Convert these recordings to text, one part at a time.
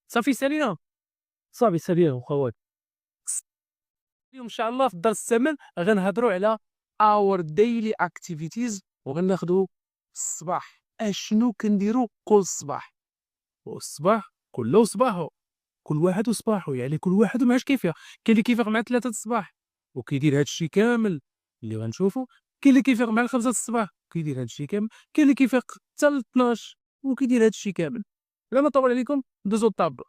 صافي سالينا، صافي سالينا أخوات. اليوم إن شاء الله في الدرس الثامن غنهضروا على our daily activities، وغناخدو الصباح أشنو كنديرو كل صباح. والصباح كله صباحو، كل واحد وصباحو، يعني كل واحد ومعاش كيفاه. كاين اللي كيفيق مع 3 الصباح وكيدير هاد الشي كامل اللي غنشوفو، كاين اللي كيفيق مع 5 الصباح وكيدير هاد الشي كامل، كاين اللي كيفيق حتى ل 12 وكيدير هاد الشي كامل. بلا ما نطول عليكم ندوزو للطابلو.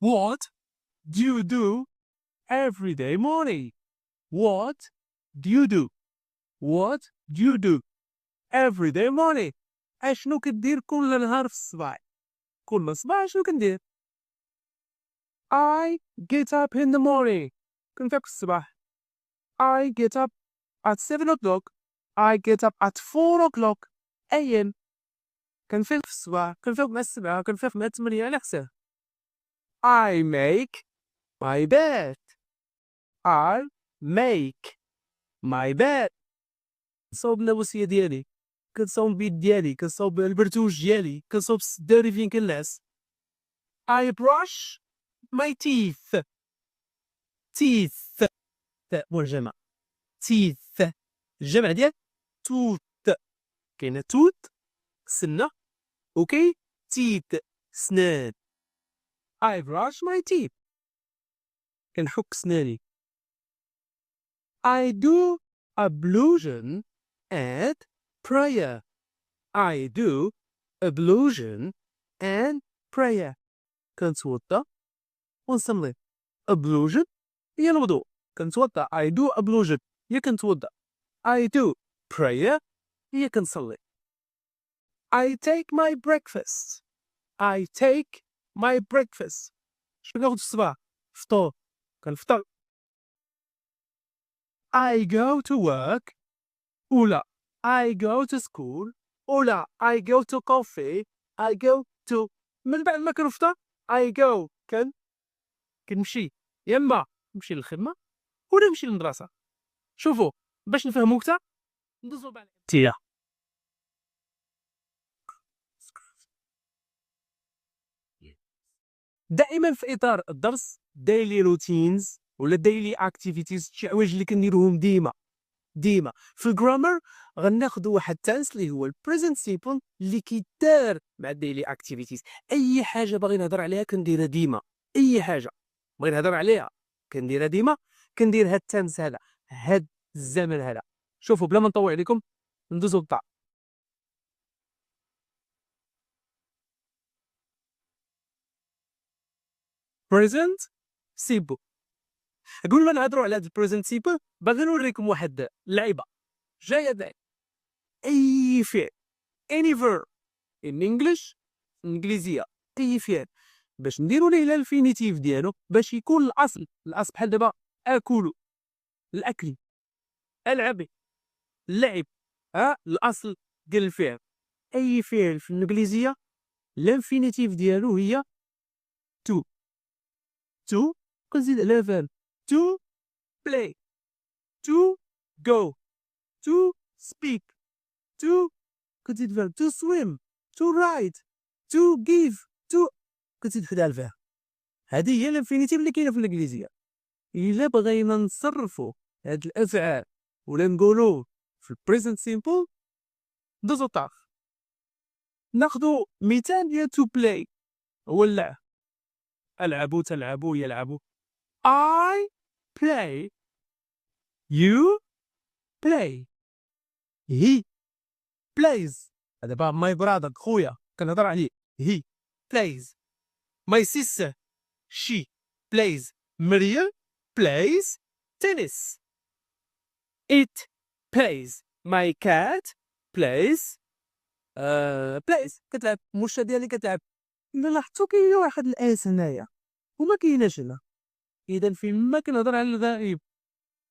What do you do every day morning? What do you do? What do you do every day morning? اشنو كدير كل نهار في الصباح؟ كل صباح اشنو كندير؟ I get up in the morning. كنفيق في الصباح. I get up at 7 o'clock. I get up at 4 o'clock AM. كنفيق في الصباح، كنفيق مع 7، كنفيق مع 8 على حساب. I make my bed. I make my bed. كنصاوب الناموسية ديالي، كنصاوب البيت ديالي، كنصاوب البرتوش ديالي، كنصاوب السداري فين كنعس. I brush my teeth. teeth تاء مرجمة. teeth الجمع ديال توت. كاينة توت سنة، وكاين تيت سنان. I brush my teeth. كنحك سناني. I do ablution and prayer. I do ablution and prayer. كنتوضا ونصلي. ablution هي الوضوء، كنتوضا. I do ablution هي كنتوضا. I do prayer هي كنصلي. I take my breakfast. I take my breakfast. شنو كناخد في الصباح؟ فطور، كنفطر. I go to work ولا I go to school ولا I go to coffee. I go to من بعد ما كنفطر I go كنمشي، يا اما نمشي للخدمة ولا نمشي للمدرسة. شوفوا باش نفهمو أكثر ندوزو بعد تيا. دائما في اطار الدرس daily routines ولا daily activities، شي حوايج اللي كنديروهم ديما في الجرامر. غناخدو واحد التنس اللي هو البريزنت سيمبل اللي كيدار مع الديلي اكتيفيتيز. اي حاجه باغي نهضر عليها كنديرها ديما، اي حاجه بغيت نهضر عليها كنديرها ديما. كندير هاد التنس هذا، هاد الزمن هذا. شوفوا بلا ما نطول عليكم ندوزو للطاق. بريزنت سيمبل. قبل ما نهضروا على هاد البريزنت سيمبل باغي نوريكم واحد اللعيبه جايه داير. اي فعل any verb in English انجليزيه، اي فعل باش نديرو ليه الانفينيتيف ديالو باش يكون الاصل بحال دابا اكل، الاكل، العب، اللعب. الاصل ديال الفعل. اي فعل في الانجليزيه الانفينيتيف ديالو هي to. to كنزيد على فعل to play، to go، to speak، to كتزيد فعل to swim، to write، to give، to كتزيد حدا الفعل. هذه هي الانفينيتيف اللي كاينه في الانجليزيه. الا بغينا نصرفوا هاد الافعال ولا نقولوا في البريزنت سيمبل دوزو طاف. ناخذوا مثال ديال تو بلاي هو اللعب. العبوا، تلعبوا، يلعبوا. I play، you play، he plays. هذا دابا ماي برادر خويا كنهضر عليه. he plays. my sister she plays. مريم plays tennis. it plays. my cat plays plays كتلعب. المشة ديالي كتلعب. إلا لاحظتو كاين واحد الآس هنايا وما كايناش هنا. إذا فيما كنهضر على الغائب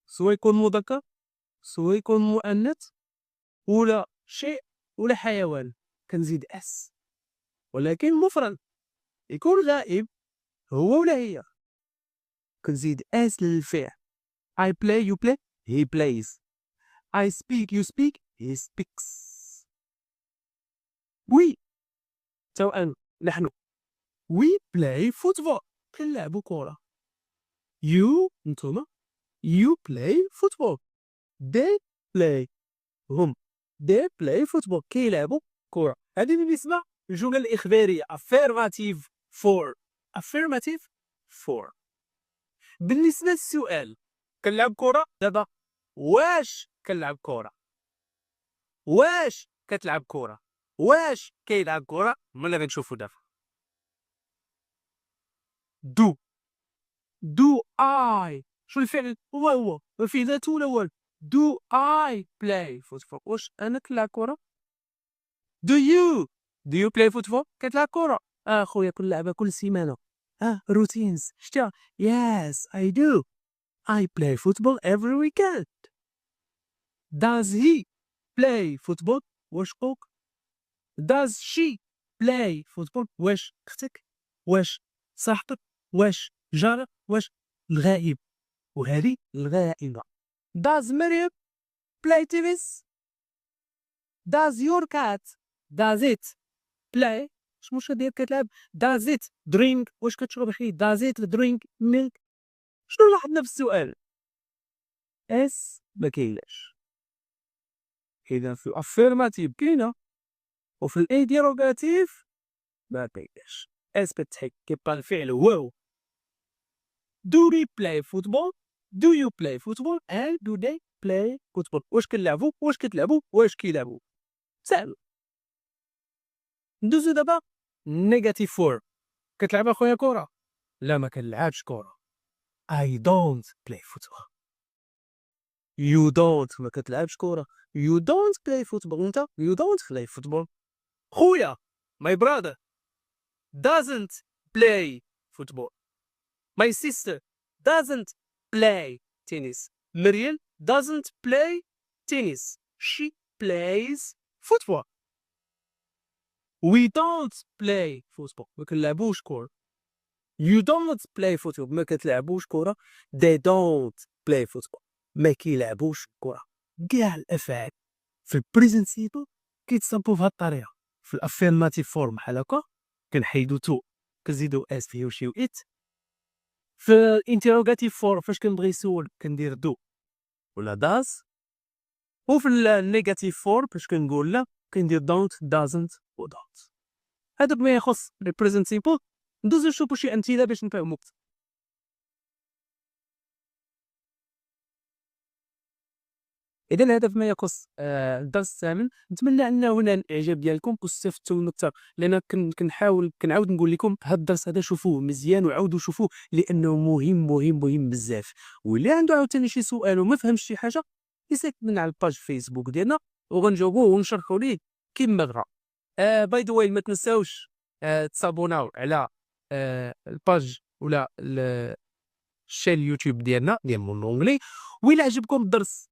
سوا يكون مذكر سوا يكون مؤنث ولا شيء ولا حيوان كنزيد اس. ولكن المفرد يكون غائب هو ولا هي كنزيد اس للفعل. I play you play he plays. I speak you speak he speaks. we توأن نحن we play football كنلعبوا كرة. you نتوما you play football. they play هم they play football كيلعبوا كرة. هذه اللي اسمها الجملة الإخبارية affirmative for. affirmative for. بالنسبة للسؤال كنلعب كرة دابا، واش كنلعب كرة، واش كتلعب كرة، واش كيلعب كرة، ملي غنشوفو دابا. do do I شو الفعل هو ما فيه ذات ولا والو. do I play football واش أنا كنلعب كرة. do you play football كتلعب كرة. خويا كنلعبها كل سيمانة. روتينز شتيها. yes I do I play football every weekend. does he play football واش خوك. does she play football واش اختك، واش صاحبك، واش جارك، واش الغائب، وهذه الغائبة. does مريم play tennis. does your cat does it play واش داير كتلعب. does it drink واش كتشرب حليب. does it drink milk. شنو لاحظنا في السؤال؟ اس ما كايناش. إذا في affirmative كاينة وفي الانتيروغاتيف ما كايناش. اس كتحك كيبقى الفعل واو. do we play football do you play football and do they play football واش كنلعبوا، واش كتلعبوا، واش كيلعبوا. سهل. ندوزو دابا نيجاتيف فور. كتلعب اخويا كرة؟ لا ما كنلعبش كرة. I don't play football. You don't ما كتلعبش كرة. You don't play football. انت you don't play football. خويا my brother doesn't play football. My sister doesn't play tennis. مريم doesn't play tennis. She plays football. We don't play football. ما كنلعبوش كرة. You don't play football. ما كتلعبوش كرة. They don't play football. ما كيلعبوش كرة. كاع الأفعال في البريزنت سيمبل كيتصنفوا بهاد الطريقة. في الافيرماتيف فورم بحال هكا كنحيدو تو كنزيدو اس فيه وشي وإت. في الانتيروغاتيف فورم فاش كنبغي نسول كندير دو ولا داز. وفي النيجاتيف فورم فاش كنقول لا كندير دونت دازنت و دونت. هذا بما يخص البريزنت سيمبل. ندوزو نشوفو شي امثله باش نفهمو. اذا هذا فيما يخص الدرس الثامن. نتمنى ان هنا الاعجاب ديالكم واستفدتوا منه اكثر، لان كنحاول كنعاود نقول لكم هذا الدرس هذا شوفوه مزيان وعاودوا شوفوه لانه مهم مهم مهم بزاف. واللي عنده عاوتاني شي سؤال وما فهمش شي حاجه يسيكتنا على الباج فيسبوك ديالنا وغنجاوبوه ونشرحوا ليه كما بغا. باي ذا واي ما تنساوش تصابوناو على الباج ولا الشين يوتيوب ديالنا ديال مون اونغلي. وإلا عجبكم الدرس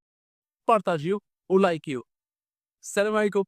بارطاجيو ولايكيو. السلام عليكم.